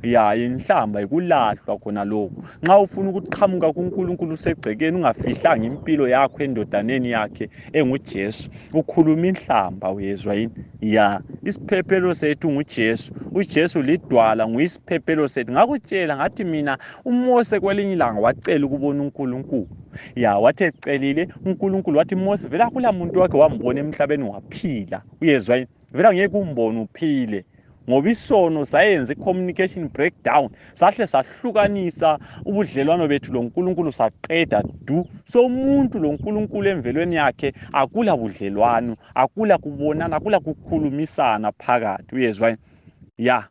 A: ya inhlamba ikulahlwa khona lokho. Nxa ufuna ukuqhamuka kuNkulunkulu usegcekeni ungafihlanga impilo yakho endodaneni yakhe enguJesu, ukhuluma inhlamba, uyezwa yini? Ya isiphephelo sethu nguJesu. uJesu lidwala, nguyisiphephelo sethu. Ngakutshela ngathi mina uMose kwelinye ilanga wacela ukubona uNkulunkulu. Ya wathi ecelile uNkulunkulu wathi, Mose, vele akula muntu wakhe wambona emhlabeni waphila, uyezwa yini? Vele angeke umbone uphile, ngoba isono sayenza i-communication breakdown, sahle sahlukanisa ubudlelwano bethu loNkulunkulu saqeda du. So umuntu loNkulunkulu emvelweni yakhe akula budlelwano, akula kubonana, akula kukhulumisana phakathi, uyezwa yini? Ya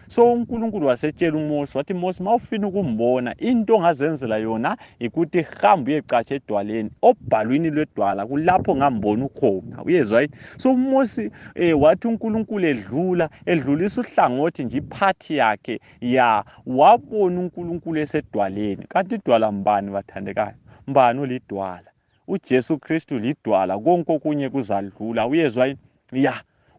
A: so uNkulunkulu wasetshela uMose wathi, Mose, mawufuna ukumbona into ongazenzela yona ikuthi hamba uyecatsha edwaleni, obhalwini lwedwala kulapho ngambona ukhona, uyezwa yini? So uMose wathi uNkulunkulu edlulisa uhlangothi nje iphathi yakhe, ya wabona uNkulunkulu esedwaleni. Kanti idwala mbani bathandekayo? Mbani olidwala? uJesu Kristu lidwala, konke okunye kuzadlula, uyezwa yini? Ya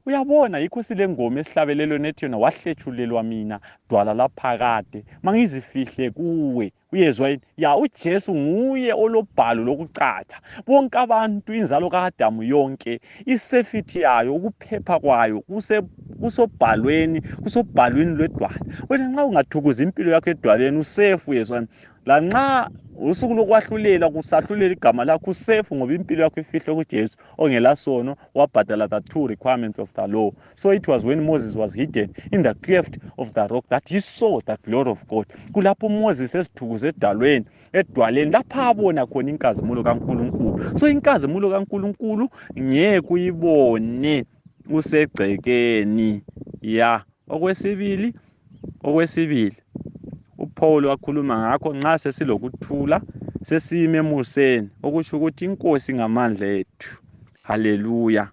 A: uyabona, yikho silengoma esihlabelelweni ethi yona wahlethulelwa mina dwala laphakade mangizifihle kuwe, uyezwa yini? Ya uJesu nguye olobhalo lokucatsha. Bonke abantu, inzalo kaAdamu yonke, isafety yayo, ukuphepha kwayo kusobhalweni lwedwala. Wena nxa ungathukuza impilo yakho edwaleni usefu, uyezwa yini? Lanxa usuku lokwahlulela kusahlulela igama lakho usefu, ngoba impilo yakho ifihlwe kuJesu ongela sono, wabhadala the 2 requirements of the law. So it was when Moses was hidden in the cleft of the rock that he saw the glory of God. Kulapho Moses esithukuze edwaleni, lapha abona khona inkazimulo kaNkulunkulu. So inkazimulo kaNkulunkulu ngeke uyibone usegcekeni. Ya okwesibili uPaul wakhuluma ngakho, nxa sesilokuthula sesime emuseni, okusho ukuthi inkosi ngamandla ethu. Haleluya.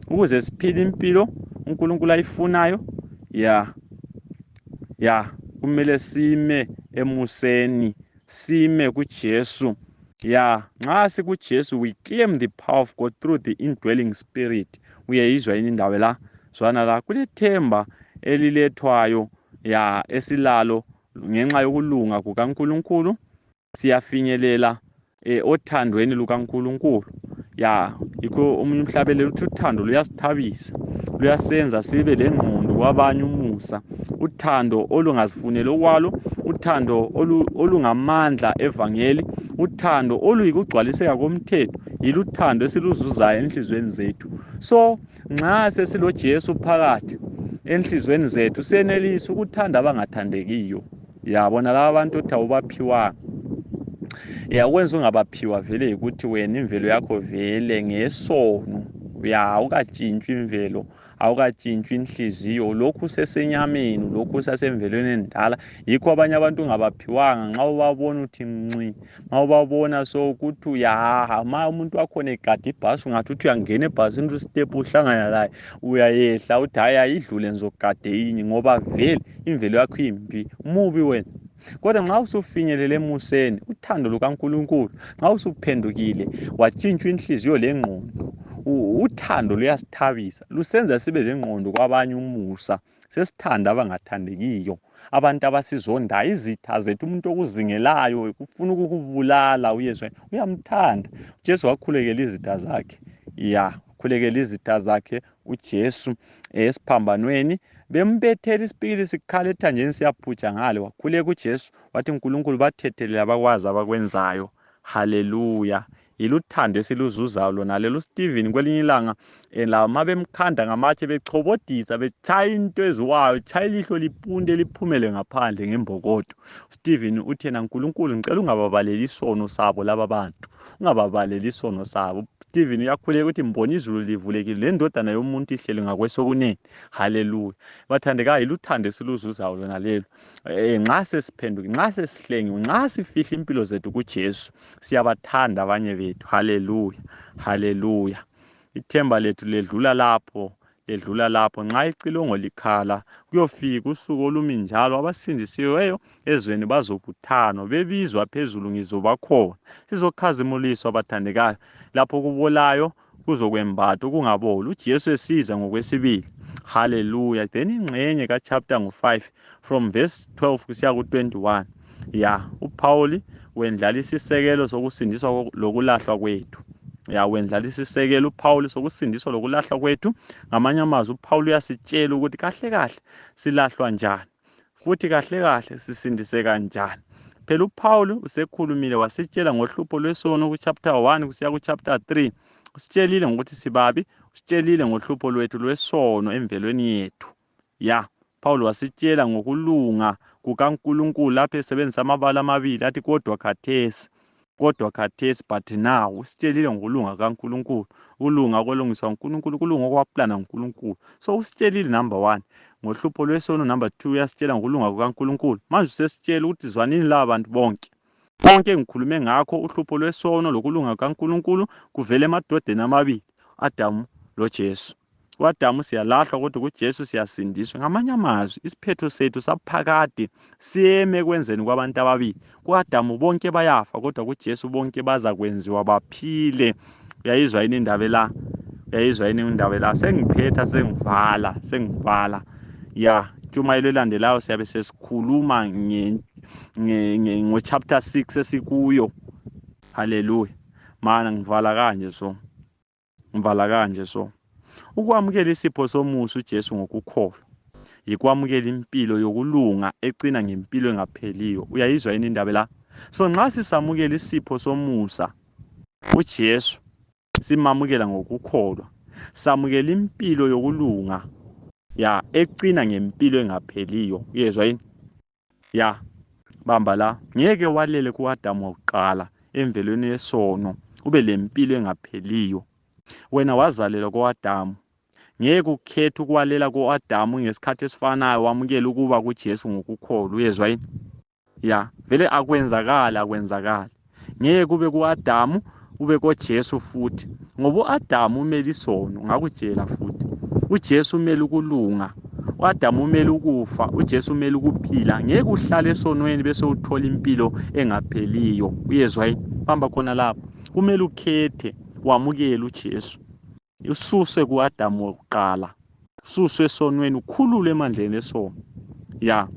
A: Ukuze siphile impilo uNkulunkulu ayifunayo, ya kumele sime emuseni, sime kuJesu. Ya nxa sikuJesu we claim the power of God through the indwelling spirit. Uyayizwa yini indawo la? Zwana la, kulethemba elilethwayo ya esilalo ngenxa yokulunga kukaNkulunkulu. Siyafinyelela othandweni lukaNkulunkulu. Ya yikho omunye umhlabeleli uthi uthando luyasithabisa, luyasenza sibe lengqondo kwabanye umusa. Uthando olungazifunela okwalo, uthando olungamandla evangeli, uthando oluyikugcwaliseka komthetho, yiluthando esiluzuzayo enhlizweni zethu. So nxa sesiloJesu phakathi enhlizweni zethu senelisa ukuthanda abangathandekiyo. Yabona laba abantu othi awubaphiwanga, ukwenza ungabaphiwa vele yikuthi wena imvelo yakho vele ngesono. Awukatshintshwa imvelo, awukatshintshwa inhliziyo, lokhu sesenyameni, lokhu sasemvelweni endala. Yikho abanye abantu ungabaphiwanga, nxa ubabona uthi nci, nxa ubabona so ukuthi ma umuntu wakhona egada ibhasi ungathi uthi uyangena ebhasini ustep uhlangana laye uyayehla uthi hayi ayidlule ngizogade inye, ngoba vele imvelo yakho imbi, mubi wena. Kodwa nxa usufinyelele emuseni, uthando lukaNkulunkulu, nxa usuphendukile watshintshwa inhliziyo lengqondo, uthando luyasithabisa, lusenza sibe lengqondo kwabanye umusa. Sesithanda abangathandekiyo, abantu abasizondayo, izitha zethu, umuntu okuzingelayo ufuna ukukubulala, uyezwa uyamthanda. uJesu wakhulekela izitha zakhe. Wakhulekela izitha zakhe uJesu esiphambanweni, bembethela isipikili sikhala ethanjeni siyaphutsha ngale. Wakhuleka uJesu wathi, Nkulunkulu bathethelele abakwazi abakwenzayo. Haleluya. Yiluthando esiluzuzayo lona lelo. uStephen kwelinye ilanga labo mabemkhanda ngamatshe bechobodisa betshaya into eziwayo, tshaya ilihlo lipunte liphumele ngaphandle ngembokodo. uStephen uthi yena, Nkulunkulu ngicela ungababaleli isono sabo laba bantu, ungababaleli isono sabo. uStephen uyakhuleka ukuthi mbona izulu livulekile lendodana yomuntu ihleli ngakwesokunene. Haleluya. Bathandekayo, yiluthando esiluzuzayo lona lelo. Nxa sesiphenduke, nxa sesihlengiwe, nxa sifihla impilo zethu kuJesu, siyabathanda abanye bethu. Haleluya. Haleluya. Ithemba lethu ledlula lapho, nxa icilongo likhala kuyofika usuku olumi njalo abasindisiweyo ezweni bazobuthanwa, bebizwa phezulu ngizobakhona. Sizokhazimuliswa bathandekayo, lapho kubolayo kuzokwembathwa kungaboli, uJesu esiza ngokwesibili. Hallelujah. Then ingxenye ka-chapter 5 from verse 12 kusiya ku-21, ya uPawuli wendlala isisekelo sokusindiswa lokulahlwa kwethu. Ya wendlala isisekelo uPawuli sokusindiswa lokulahlwa kwethu. Ngamanye amazwi uPawuli uyasitshela ukuthi kahle kahle silahlwa njani futhi kahle kahle sisindise kanjani. Phela uPawuli usekhulumile wasitshela ngohlupho lwesono ku-chapter 1 kusiya ku-chapter 3. Usitshelile ngokuthi sibabi, usitshelile ngohlupho lwethu lwesono emvelweni yethu. Ya Paul wasitshela ngokulunga kukaNkulunkulu lapho esebenzisa amabala amabili athi kodwa khathesi, but now. Usitshelile ngokulunga kaNkulunkulu, ukulunga okwalungiswa uNkulunkulu, ukulunga okwaplana nguNkulunkulu. So usitshelile number 1 ngohlupho lwesono, number 2 uyasitshela ngokulunga kukaNkulunkulu. Manje usesitshela ukuthi zwanini laba bantu bonke engikhulume ngakho, uhlupho lwesono lokulunga kukaNkulunkulu kuvela emadodeni amabili, Adamu loJesu. U-Adamu siyalahlwa kodwa kuJesu siyasindiswa. Ngamanye amazwi isiphetho sethu saphakade siyeme ekwenzeni kwabantu ababili. Ku-Adamu bonke bayafa kodwa kuJesu bonke baza kwenziwa baphile. Uyayizwa yini indaba la? Uyayizwa yini indaba la? Sengiphetha, sengivala. Ya tshumayelo elandelayo siyabe sesikhuluma ngo-chapter 6 esikuyo. Hallelujah. Mana ngivala kanje so. Ukwamukela isipho somusa uJesu ngokukholwa yikwamukela impilo yokulunga egcina ngempilo engapheliyo. Uyayizwa yini indaba la? So nxa sisamukela isipho somusa uJesu, simamukela ngokukholwa, samukela impilo yokulunga ya egcina ngempilo engapheliyo. Uyezwa yini? Ya bamba la, ngeke walele ku-Adamu wakuqala emvelweni yesono ube lempilo engapheliyo. Wena wazalelwa ku-Adamu, ngeke ukhethe ukwalela ku-Adamu ngesikhathi esifanayo wamukela ukuba kuJesu ngokukholwa. Uyezwa yini? Ya vele akwenzakala. Ngeke kube ku-Adamu ube koJesu futhi, ngoba u-Adamu umele isono, ngakutshela futhi. uJesu umele ukulunga, u-Adamu umele ukufa, uJesu umele ukuphila. Ngeke uhlale esonweni bese uthola impilo engapheliyo. Uyezwa yini? Bamba khona lapho. Kumele ukhethe wamukele uJesu, ususwe ku-Adamu wokuqala, ususwe esonweni, ukhulule emandleni esono. Ya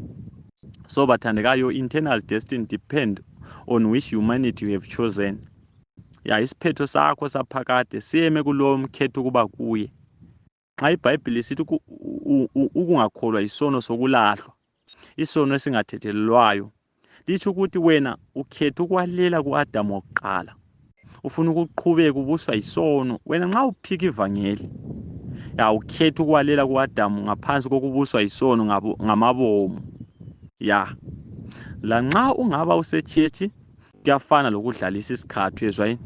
A: so bathandekayo, internal destiny depend on which humanity you have chosen. Ya isiphetho sakho saphakade siyeme kulowo mkhetho ukuba kuye. Xa iBhayibheli sithi ukungakholwa isono sokulahlwa, isono esingathethelelwayo, lisho ukuthi wena ukhetha ukwalela ku-Adamu wokuqala, ufuna ukuqhubeka ubuswa isono. Wena nxa uphika ivangeli, ya ukhetha ukwalela ku-Adamu ngaphansi kokubuswa isono ngamabomu. Ya lanxa ungaba usechechi kuyafana lokudlalisa isikhathi. Uyezwa yini?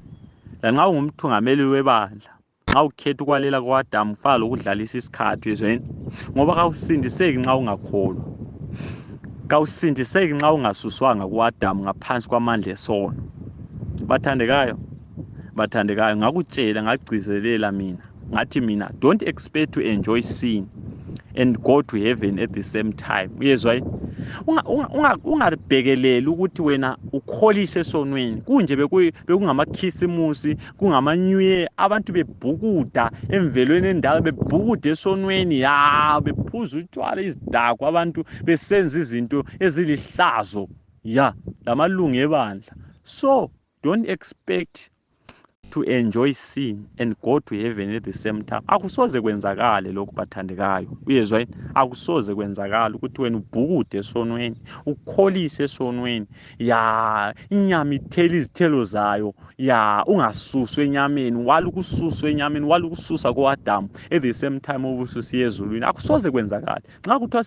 A: Lanxa ungumthungameli webandla, nxa ukhetha ukwalela ku-Adamu kufana lokudlalisa isikhathi. Uyezwa yini? Ngoba kawusindiseki nxa ungakholwa, kawusindiseki nxa ungasuswanga ku-Adamu ngaphansi kwamandla esono. Bathandekayo, ngakutshela, ngagcizelela ngathi mina don't expect to enjoy sin and go to heaven at the same time. Uyezwa yini? Ungabhekeleli ukuthi wena ukholise esonweni kunje bekungamakhisimusi, kungama-New Year, abantu bebhukuda emvelweni endala, bebhukuda esonweni, ya bephuza utshwala, izidakwa, abantu besenza izinto ezilihlazo, ya lamalungu ebandla. So don't expect to enjoy sin and go to heaven at the same time. Akusoze kwenzakale lokhu bathandekayo. Uyezwa yini? Akusoze kwenzakala ukuthi wena ubhukude esonweni, ukholise esonweni, ya inyama ithela izithelo zayo, ya ungasuswe enyameni, walukususwa enyameni, walukususa ku-Adamu at the same time ubususiya ezulwini. Akusoze kwenzakala. Nxa kuthiwa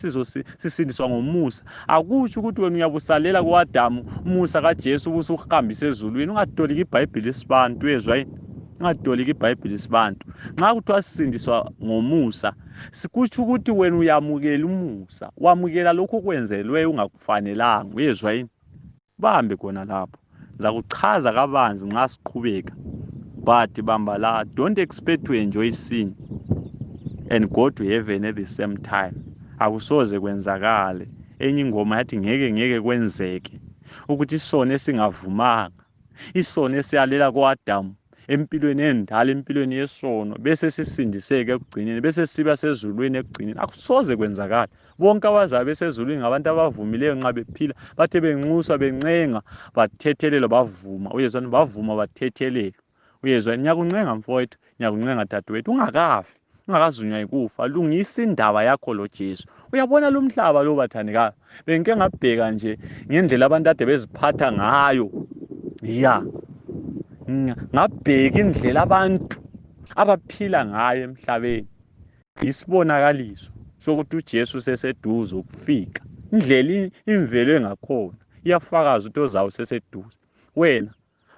A: sisindiswa ngomusa, akutsho ukuthi wena uyabusalela ku-Adamu umusa kaJesu ubusuhambisa ezulwini. Ungadoliki iBhayibheli isibantu. Uyezwa yini? Ungadoliki iBhayibheli isibantu. Nxa kuthiwa sisindiswa ngomusa, sikutsho ukuthi wena uyamukela umusa, wamukela lokho kwenzelwe ungakufanelanga. Uyezwa yini? Bambe khona lapho, ngizakuchaza kabanzi nxa siqhubeka. But bamba la, don't expect to enjoy sin and go to heaven at the same time. Akusoze kwenzakale. Enye ingoma yathi ngeke kwenzeke ukuthi isono esingavumanga, isono esiyalela ku-Adamu empilweni endala, empilweni yesono, bese sisindiseke ekugcineni, bese siba sezulwini ekugcineni. Akusoze kwenzakala. Bonke abazayo besezulwini ngabantu abavumileyo nxa bephila, bathe benxuswa, bencenga, bathethelelwa, bavuma. Uyezwani? Bavuma bathethelelwa. Uyezwani? Ngiyakuncenga mfowethu, ngiyakuncenga dadewethu, ungakafi, ungakazunywa yikufa, lungisa indaba yakho lo Jesu. Uyabona lo mhlaba lo bathandekayo, benke ngabheka nje ngendlela abantu ade beziphatha ngayo. Ya, ngabheka indlela abantu abaphila ngayo emhlabeni. Isibonakaliso sokuthi uJesu seseduze ukufika. Indlela imvelo engakhona iyafakaza ukuthi ozayo seseduze. Wena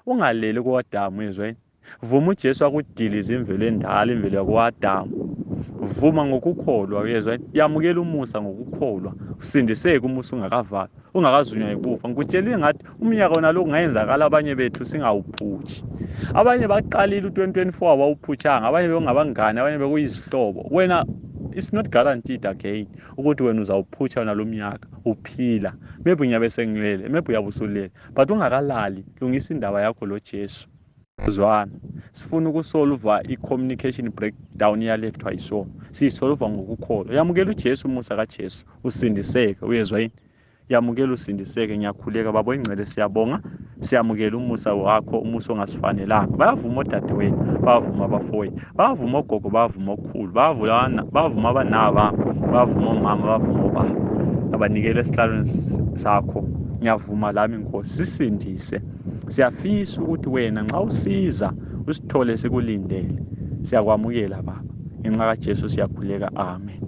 A: ungaleli koAdamu, yezweni. Vuma uJesu akudilize imvelo endala, imvelo yakwaAdamu. Vuma ngokukholwa, uyezwa? Yamukela umusa ngokukholwa. Usindiseke umusa ungakavalwa, ungakazunywa yikufa. Ngikutshelile ngathi umnyaka wona lo kungayenzakala abanye bethu singawuphutshi. Abanye baqalile u2024 abawuphutshanga, abanye bekungabangani, abanye bekuyizihlobo. Wena it's not guaranteed again ukuthi wena uzawuphutsha wona lo mnyaka uphila. Maybe unyabe sengilele, maybe uyabusulele, but ungakalali, lungisa indaba yakho lo Jesu. Uzwana, sifuna ukusolva i-communication breakdown yalethwa yisono. Siyisolva ngokukholwa. Yamukela uJesu, umusa kaJesu, usindiseke. Uyezwa yini? Yamukela usindiseke. Ngiyakhuleka baba ingcwele, siyabonga, siyamukela umusa wakho, umusa ongasifanelanga. Bayavuma odadewethu, bayavuma abafowethu, bayavuma ogogo, bayavuma okhulu, bayavuma abanaba, bayavuma omama, bayavuma obaba. Abanikele esihlalweni sakho. Ngiyavuma lami Nkosi, sisindise. Siyafisa ukuthi wena nxa usiza usithole sikulindele. Siyakwamukela baba. Ngenxa kaJesu siyakhuleka. Amen.